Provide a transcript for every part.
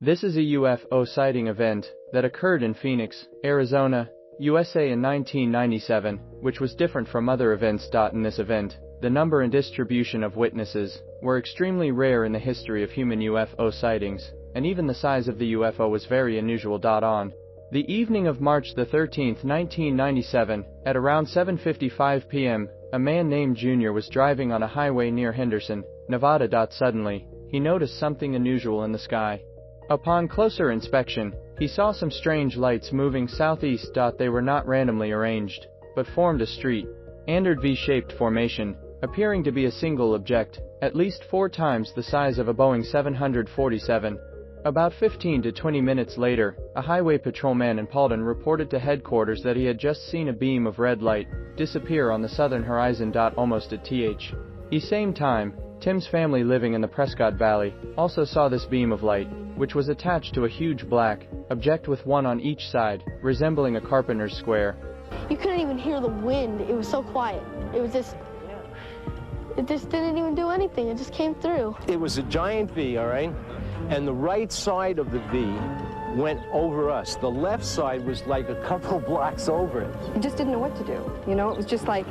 This is a UFO sighting event that occurred in Phoenix, Arizona, USA in 1997, which was different from other events. In this event, the number and distribution of witnesses were extremely rare in the history of human UFO sightings, and even the size of the UFO was very unusual. On the evening of March 13, 1997, at around 7:55 p.m., a man named Junior was driving on a highway near Henderson, Nevada. Suddenly, he noticed something unusual in the sky. Upon closer inspection, he saw some strange lights moving southeast. They were not randomly arranged, but formed a straight-andered V-shaped formation, appearing to be a single object, at least 4 times the size of a Boeing 747. About 15 to 20 minutes later, a highway patrolman in Paulden reported to headquarters that he had just seen a beam of red light disappear on the southern horizon. Almost at the same time, Tim's family living in the Prescott Valley also saw this beam of light, which was attached to a huge black object with one on each side, resembling a carpenter's square. You couldn't even hear the wind. It was so quiet. It just didn't even do anything. It just came through. It was a giant V, all right? And the right side of the V went over us. The left side was like a couple blocks over it. You just didn't know what to do. You know, it was just like,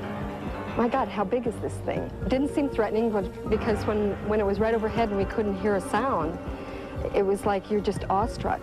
my God, how big is this thing? It didn't seem threatening, but because when it was right overhead and we couldn't hear a sound, it was like you're just awestruck.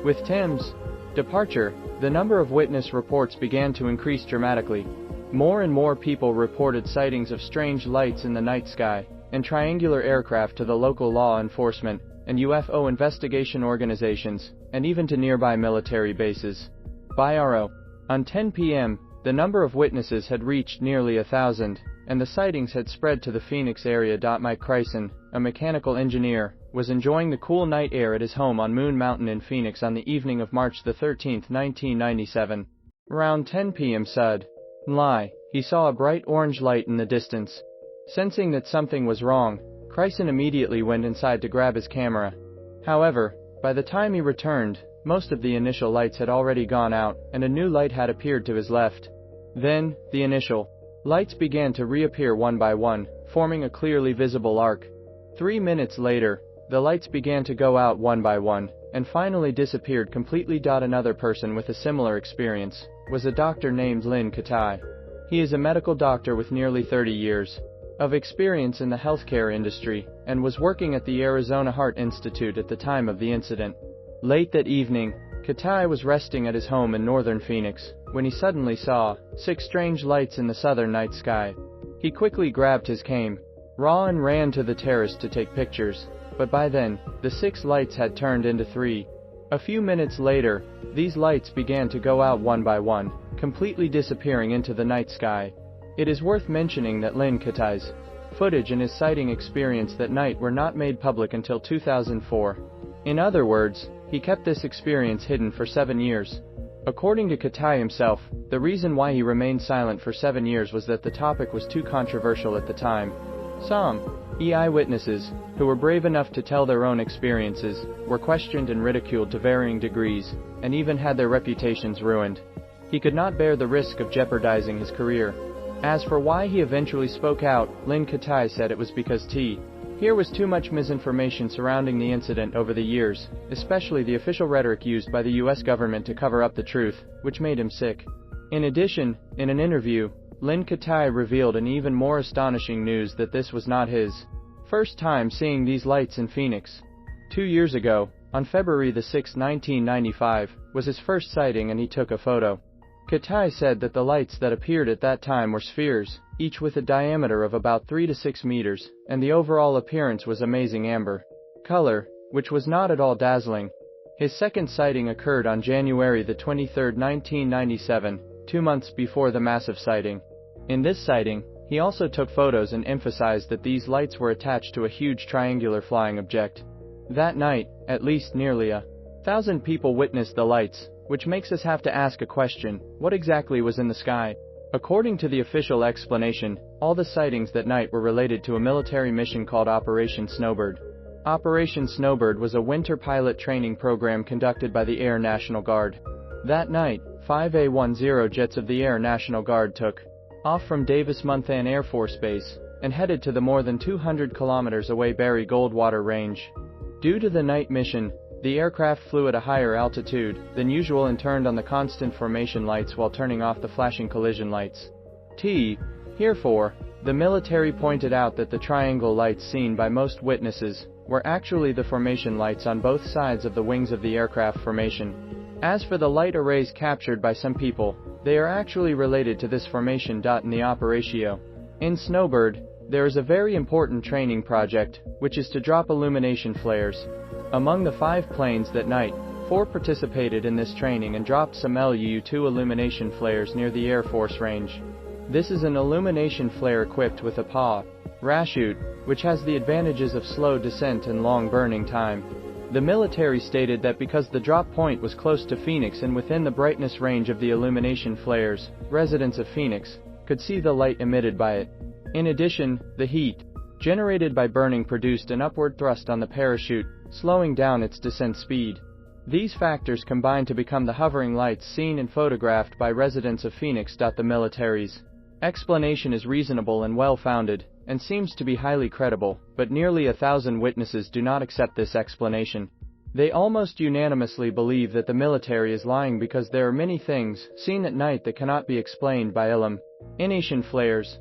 With Tim's departure, the number of witness reports began to increase dramatically. More and more people reported sightings of strange lights in the night sky and triangular aircraft to the local law enforcement and UFO investigation organizations, and even to nearby military bases. By on 10 p.m., the number of witnesses had reached nearly 1,000, and the sightings had spread to the Phoenix area. Mike Chryson, a mechanical engineer, was enjoying the cool night air at his home on Moon Mountain in Phoenix on the evening of March 13, 1997. Around 10 p.m. suddenly, he saw a bright orange light in the distance. Sensing that something was wrong, Chryson immediately went inside to grab his camera. However, by the time he returned, most of the initial lights had already gone out, and a new light had appeared to his left. Then, the initial lights began to reappear one by one, forming a clearly visible arc. 3 minutes later, the lights began to go out one by one, and finally disappeared completely. Another person with a similar experience was a doctor named Lynn Katai. He is a medical doctor with nearly 30 years of experience in the healthcare industry, and was working at the Arizona Heart Institute at the time of the incident. Late that evening, Katai was resting at his home in northern Phoenix, when he suddenly saw 6 strange lights in the southern night sky. He quickly grabbed his camera and ran to the terrace to take pictures, but by then, the 6 lights had turned into 3. A few minutes later, these lights began to go out one by one, completely disappearing into the night sky. It is worth mentioning that Lynn Katai's footage and his sighting experience that night were not made public until 2004. In other words, he kept this experience hidden for 7 years. According to Katai himself, the reason why he remained silent for 7 years was that the topic was too controversial at the time. Some eyewitnesses, who were brave enough to tell their own experiences, were questioned and ridiculed to varying degrees, and even had their reputations ruined. He could not bear the risk of jeopardizing his career. As for why he eventually spoke out, Lynn Katai said it was because here was too much misinformation surrounding the incident over the years, especially the official rhetoric used by the U.S. government to cover up the truth, which made him sick. In addition, in an interview, Lynn Katai revealed an even more astonishing news that this was not his first time seeing these lights in Phoenix. 2 years ago, on February 6, 1995, was his first sighting, and he took a photo. Katai said that the lights that appeared at that time were spheres, each with a diameter of about 3 to 6 meters, and the overall appearance was amazing amber color, which was not at all dazzling. His second sighting occurred on January 23, 1997, 2 months before the massive sighting. In this sighting, he also took photos and emphasized that these lights were attached to a huge triangular flying object. That night, at least nearly 1,000 people witnessed the lights, which makes us have to ask a question: what exactly was in the sky? According to the official explanation, all the sightings that night were related to a military mission called Operation Snowbird. Operation Snowbird was a winter pilot training program conducted by the Air National Guard. That night, 5 A-10 jets of the Air National Guard took off from Davis-Monthan Air Force Base and headed to the more than 200 kilometers away Barry Goldwater Range. Due to the night mission, the aircraft flew at a higher altitude than usual and turned on the constant formation lights while turning off the flashing collision lights. Herefore, the military pointed out that the triangle lights seen by most witnesses were actually the formation lights on both sides of the wings of the aircraft formation. As for the light arrays captured by some people, they are actually related to this formation. In the operatio. In Snowbird, there is a very important training project, which is to drop illumination flares. Among the 5 planes that night, 4 participated in this training and dropped some Lu-2 illumination flares near the Air Force range. This is an illumination flare equipped with a parachute, which has the advantages of slow descent and long burning time. The military stated that because the drop point was close to Phoenix and within the brightness range of the illumination flares, residents of Phoenix could see the light emitted by it. In addition, the heat generated by burning produced an upward thrust on the parachute, slowing down its descent speed. These factors combined to become the hovering lights seen and photographed by residents of Phoenix. The military's explanation is reasonable and well-founded, and seems to be highly credible, but nearly 1,000 witnesses do not accept this explanation. They almost unanimously believe that the military is lying because there are many things seen at night that cannot be explained by illumination flares.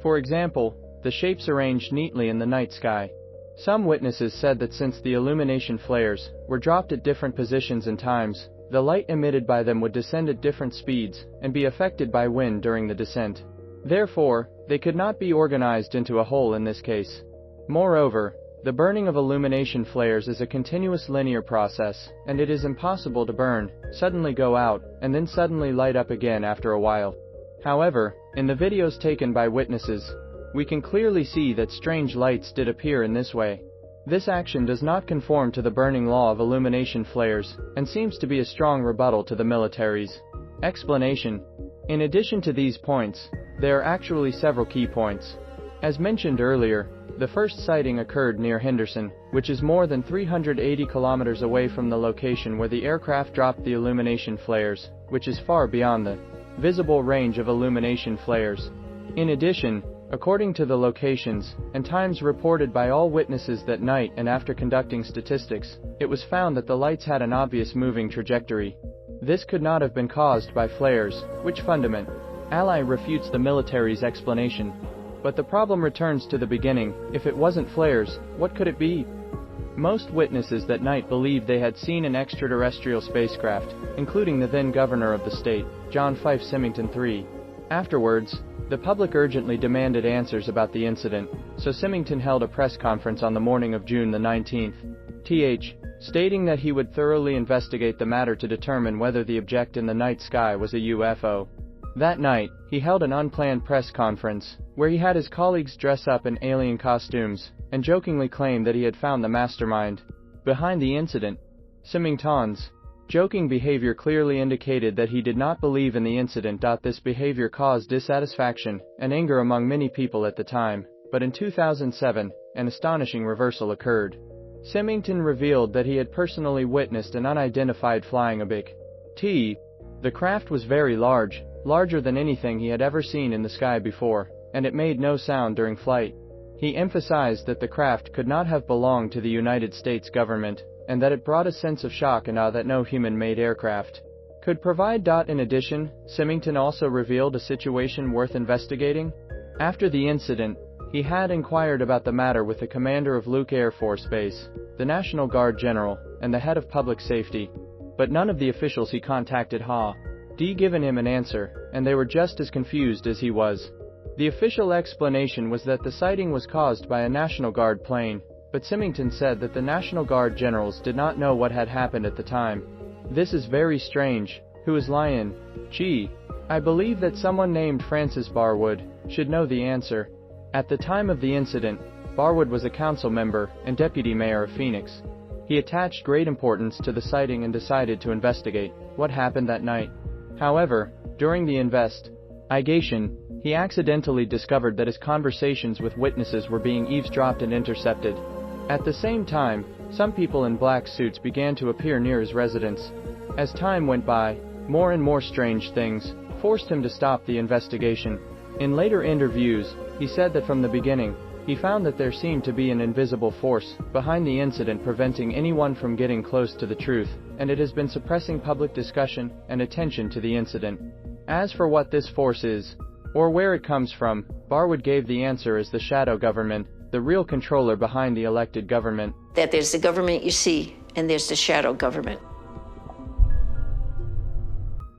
For example, the shapes arranged neatly in the night sky. Some witnesses said that since the illumination flares were dropped at different positions and times, the light emitted by them would descend at different speeds and be affected by wind during the descent. Therefore, they could not be organized into a whole in this case. Moreover, the burning of illumination flares is a continuous linear process, and it is impossible to burn, suddenly go out, and then suddenly light up again after a while. However, in the videos taken by witnesses, we can clearly see that strange lights did appear in this way. This action does not conform to the burning law of illumination flares, and seems to be a strong rebuttal to the military's explanation. In addition to these points, there are actually several key points. As mentioned earlier, the first sighting occurred near Henderson, which is more than 380 kilometers away from the location where the aircraft dropped the illumination flares, which is far beyond the visible range of illumination flares. In addition, according to the locations and times reported by all witnesses that night and after conducting statistics, it was found that the lights had an obvious moving trajectory. This could not have been caused by flares, which fundament ally refutes the military's explanation. But the problem returns to the beginning. If it wasn't flares, what could it be? Most witnesses that night believed they had seen an extraterrestrial spacecraft, including the then governor of the state, John Fife Symington III. Afterwards, the public urgently demanded answers about the incident, so Symington held a press conference on the morning of June the 19th, stating that he would thoroughly investigate the matter to determine whether the object in the night sky was a UFO. That night, he held an unplanned press conference, where he had his colleagues dress up in alien costumes, and jokingly claimed that he had found the mastermind behind the incident. Symington's joking behavior clearly indicated that he did not believe in the incident. This behavior caused dissatisfaction and anger among many people at the time, but in 2007, an astonishing reversal occurred. Symington revealed that he had personally witnessed an unidentified flying object. The craft was very large, larger than anything he had ever seen in the sky before, and it made no sound during flight. He emphasized that the craft could not have belonged to the United States government, and that it brought a sense of shock and awe that no human-made aircraft could provide. In addition, Symington also revealed a situation worth investigating. After the incident, he had inquired about the matter with the commander of Luke Air Force Base, the National Guard General, and the head of public safety, but none of the officials he contacted had given him an answer, and they were just as confused as he was. The official explanation was that the sighting was caused by a National Guard plane, but Symington said that the National Guard generals did not know what had happened at the time. This is very strange. Who is lying? I believe that someone named Francis Barwood should know the answer. At the time of the incident, Barwood was a council member and deputy mayor of Phoenix. He attached great importance to the sighting and decided to investigate what happened that night. However, during the investigation, he accidentally discovered that his conversations with witnesses were being eavesdropped and intercepted. At the same time, some people in black suits began to appear near his residence. As time went by, more and more strange things forced him to stop the investigation. In later interviews, he said that from the beginning, He found that there seemed to be an invisible force behind the incident preventing anyone from getting close to the truth, and it has been suppressing public discussion and attention to the incident. As for what this force is, or where it comes from, Barwood gave the answer as the shadow government, the real controller behind the elected government. That there's the government you see, and there's the shadow government.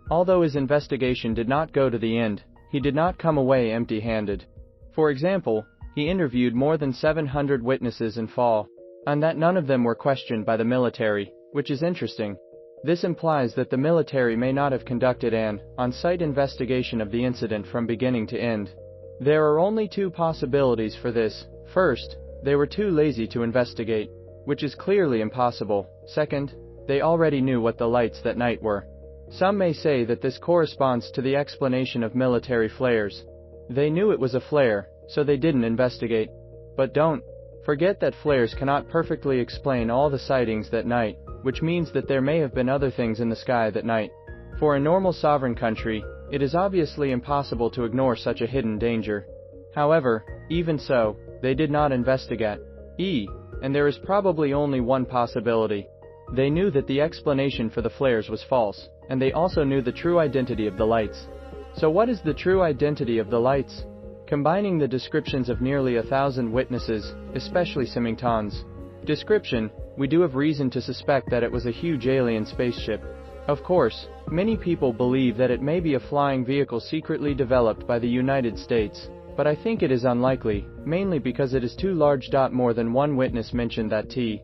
Although his investigation did not go to the end, he did not come away empty-handed. For example, he interviewed more than 700 witnesses in fall, and that none of them were questioned by the military, which is interesting. This implies that the military may not have conducted an on-site investigation of the incident from beginning to end. There are only two possibilities for this. First, they were too lazy to investigate, which is clearly impossible. Second, they already knew what the lights that night were. Some may say that this corresponds to the explanation of military flares. They knew it was a flare, so they didn't investigate. But don't forget that flares cannot perfectly explain all the sightings that night, which means that there may have been other things in the sky that night. For a normal sovereign country, it is obviously impossible to ignore such a hidden danger. However, even so, they did not investigate. And there is probably only one possibility. They knew that the explanation for the flares was false, and they also knew the true identity of the lights. So what is the true identity of the lights? Combining the descriptions of nearly 1,000 witnesses, especially Symington's description, we do have reason to suspect that it was a huge alien spaceship. Of course, many people believe that it may be a flying vehicle secretly developed by the United States, but I think it is unlikely, mainly because it is too large. More than one witness mentioned that the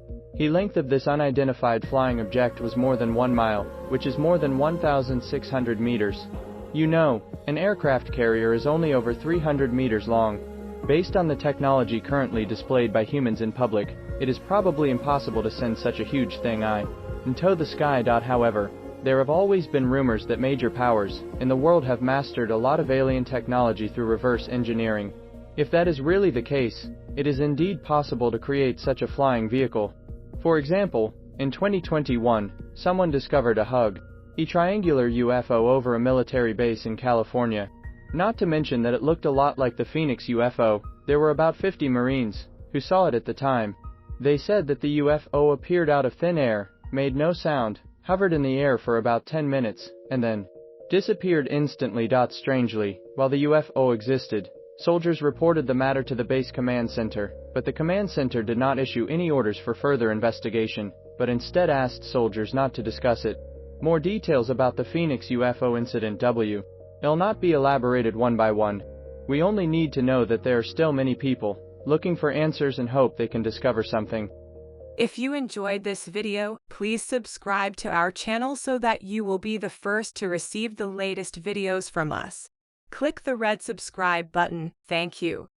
length of this unidentified flying object was more than 1 mile, which is more than 1,600 meters. You know, an aircraft carrier is only over 300 meters long. Based on the technology currently displayed by humans in public, it is probably impossible to send such a huge thing into the sky. However, there have always been rumors that major powers in the world have mastered a lot of alien technology through reverse engineering. If that is really the case, it is indeed possible to create such a flying vehicle. For example, in 2021, someone discovered a triangular UFO over a military base in California. Not to mention that it looked a lot like the Phoenix UFO. There were about 50 Marines who saw it at the time. They said that the UFO appeared out of thin air, made no sound, hovered in the air for about 10 minutes, and then disappeared instantly. Strangely, while the UFO existed, soldiers reported the matter to the base command center, but the command center did not issue any orders for further investigation, but instead asked soldiers not to discuss it. More details about the Phoenix UFO incident will not be elaborated one by one. We only need to know that there are still many people looking for answers and hope they can discover something. If you enjoyed this video, please subscribe to our channel so that you will be the first to receive the latest videos from us. Click the red subscribe button. Thank you.